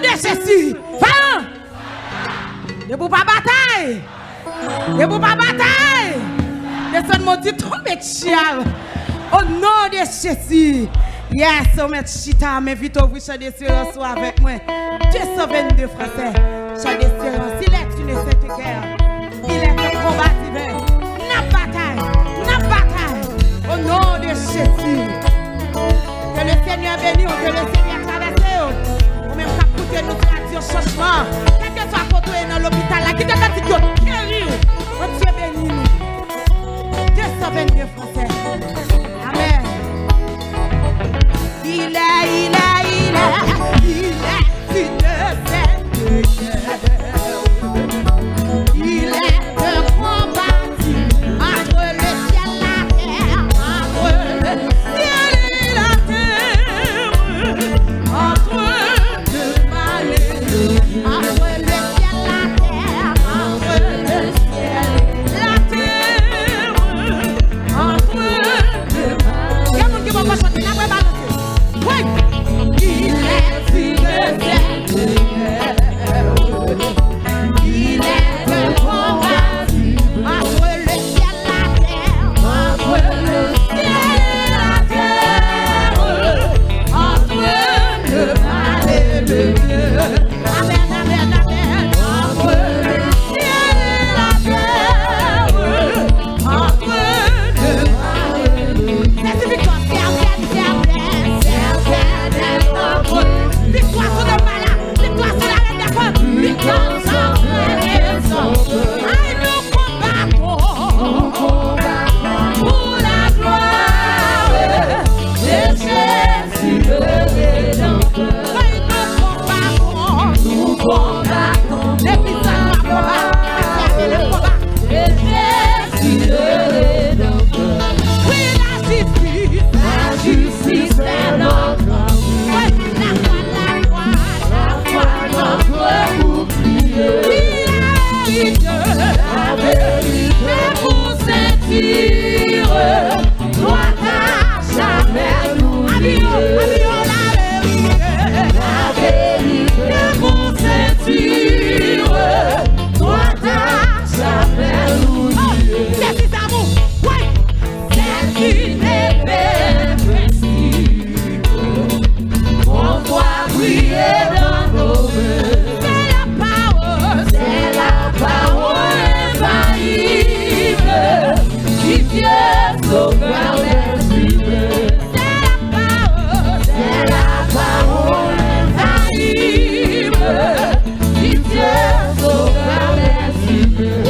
de Jésus. Fire. Debout pas bataille. Debout pas bataille. Descends mon Dieu, tombe chial. Au nom de Jésus. Yes, on met chita, mais vite ouvrir chant d'espérance avec moi. 222 Français. Chant d'espérance, il est une sainte guerre. Il est un combat divin. N'a bataille. Au nom de Jésus. Que le Seigneur bénisse, que le Seigneur traverse. Ou même qu'à coûter nous faire un changement. Quel que soit côté dans l'hôpital, là, qui te dit que guérir. Oh Dieu bénis nous. 222 Français. Amen. Il est une sainte guerre. Il est un combattu entre le ciel et la terre, entre le ciel et la terre, entre le mal et le bien, entre le ciel et la terre, entre le ciel et la terre, entre le mal. Il y a mon qui va pas chanter la vraie balance. Oui, il est une sainte guerre. Il est un combattu entre le ciel et la terre, entre le ciel et la terre, entre le mal et le bien. Amen, amen, amen. Entre le ciel et la terre, entre le mal et le bien. C'est victoire, victoire sur le malade, victoire sur la reine des femmes, victoire sur les hommes. Aïe, nous combattons pour la gloire de Jésus le Rédempteur. Aïe, nous combattons, les puissants combattent, le combat de Jésus le Rédempteur. Oui, la justice est notre amour. La vérité pour sentir, toi t'as jamais nous lier. La vérité pour sentir, toi t'as jamais nous lier. C'est qui amour, oui, c'est qui n'est principe, on doit briller dans nos mains. Si Dieu sauve les humains, c'est la parole infaillible. Si Dieu sauve les humains,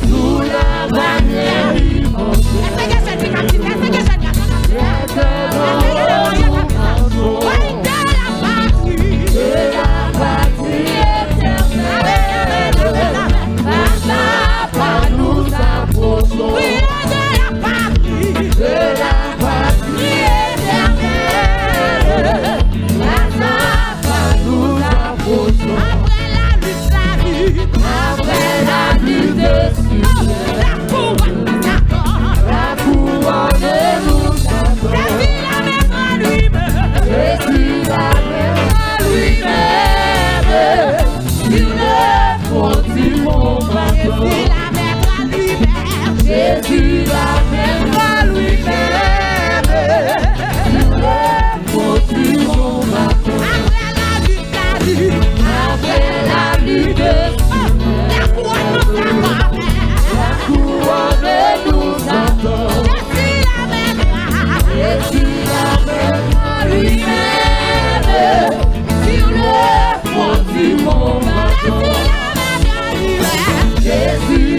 sous la bannière immense. Jésus l'amène à lui-même, nous le continuons maintenant. Après la lutte, la couronne nous attend. Jésus l'amène à lui-même, sur le front du monde maintenant. Jésus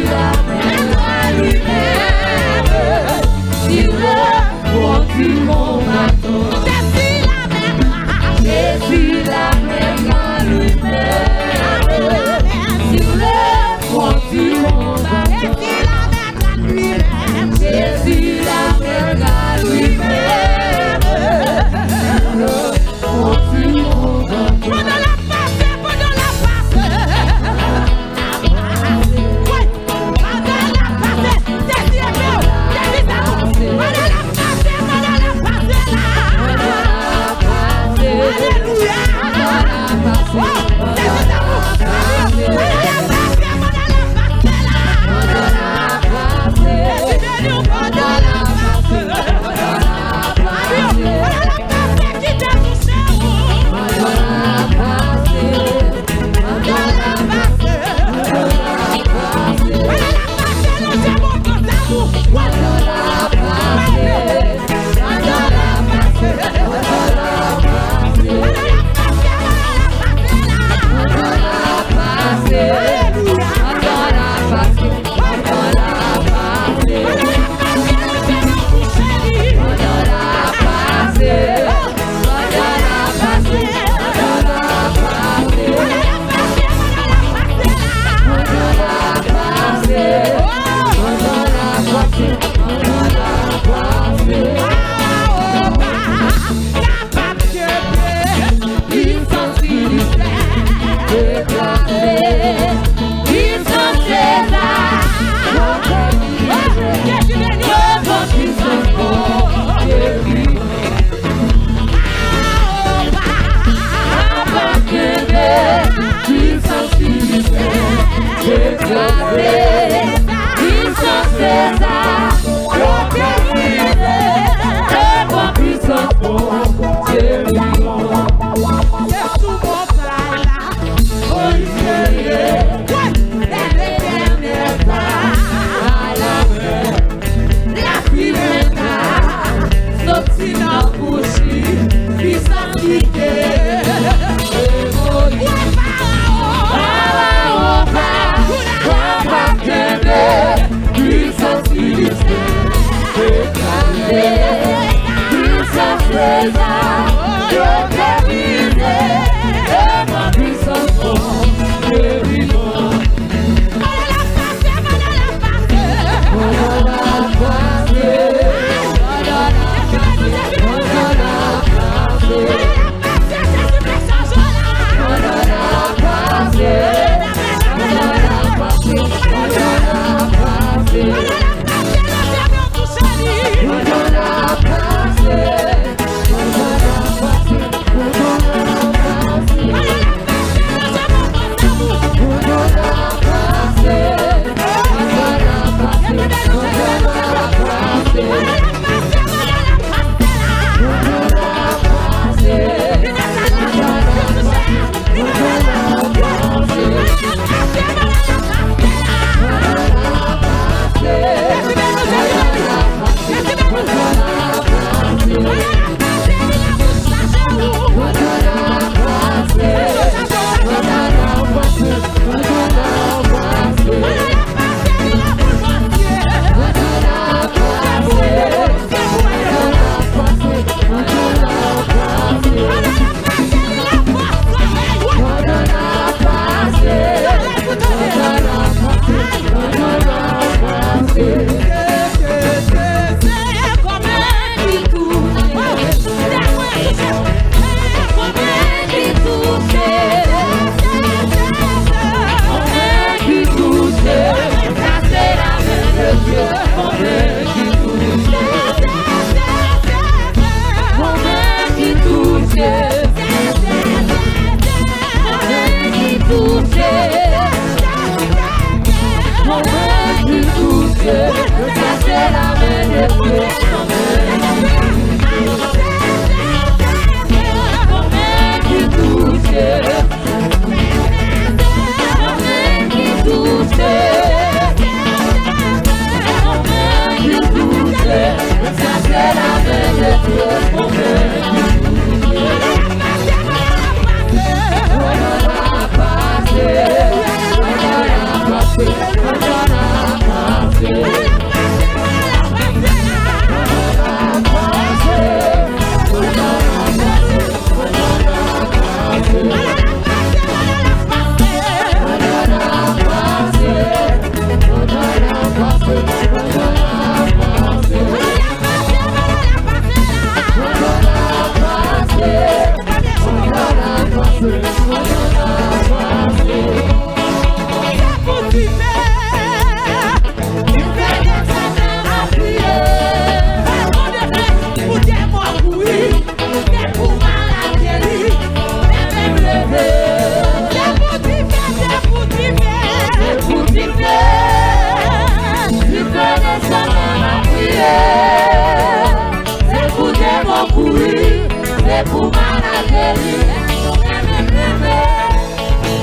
c'est pour Malagueri.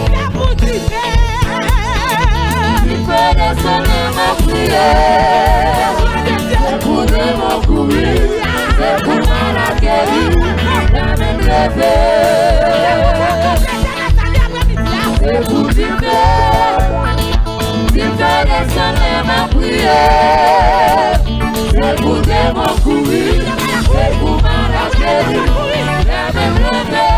C'est pour Tiffé. Tiffé descendre mon prière. C'est pour mon courir. C'est pour Malagueri. La même rêver. C'est pour Tiffé. Tiffé descendre ma prière. C'est pour mon courir. C'est pour Malagueri. La même rêver.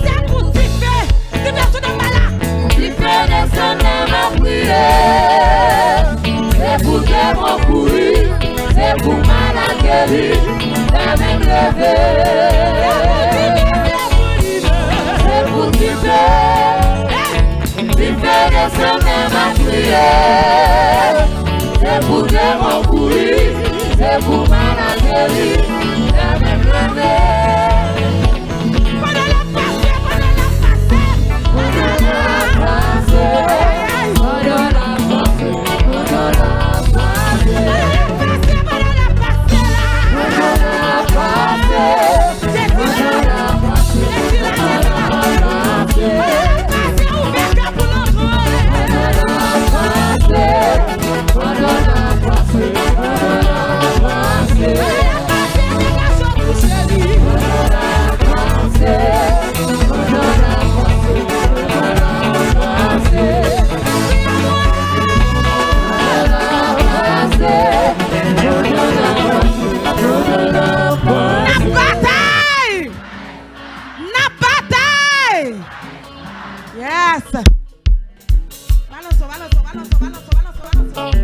C'est pour Tiffé. Tiffé sous le malade. Tiffé descendre ma prière. C'est pour mon courir. C'est pour Malagueri. La même rêver. C'est pour Tiffé. Tiffé descendre ma prière. C'est pour mon courir. C'est pour Malagueri. La même rêver. Yes. Balanço, balanço, balanço, balanço, balanço, balanço.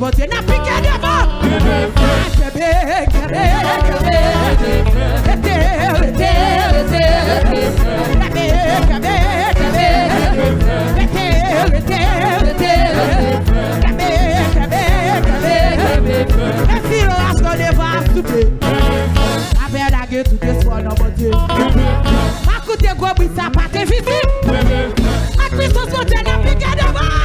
mon Dieu, n'a piqué devant. Tout espoir dans mon Dieu. Ma coûte gros bruit ça pas te visite. Ma puissance mon Dieu n'a piqué devant.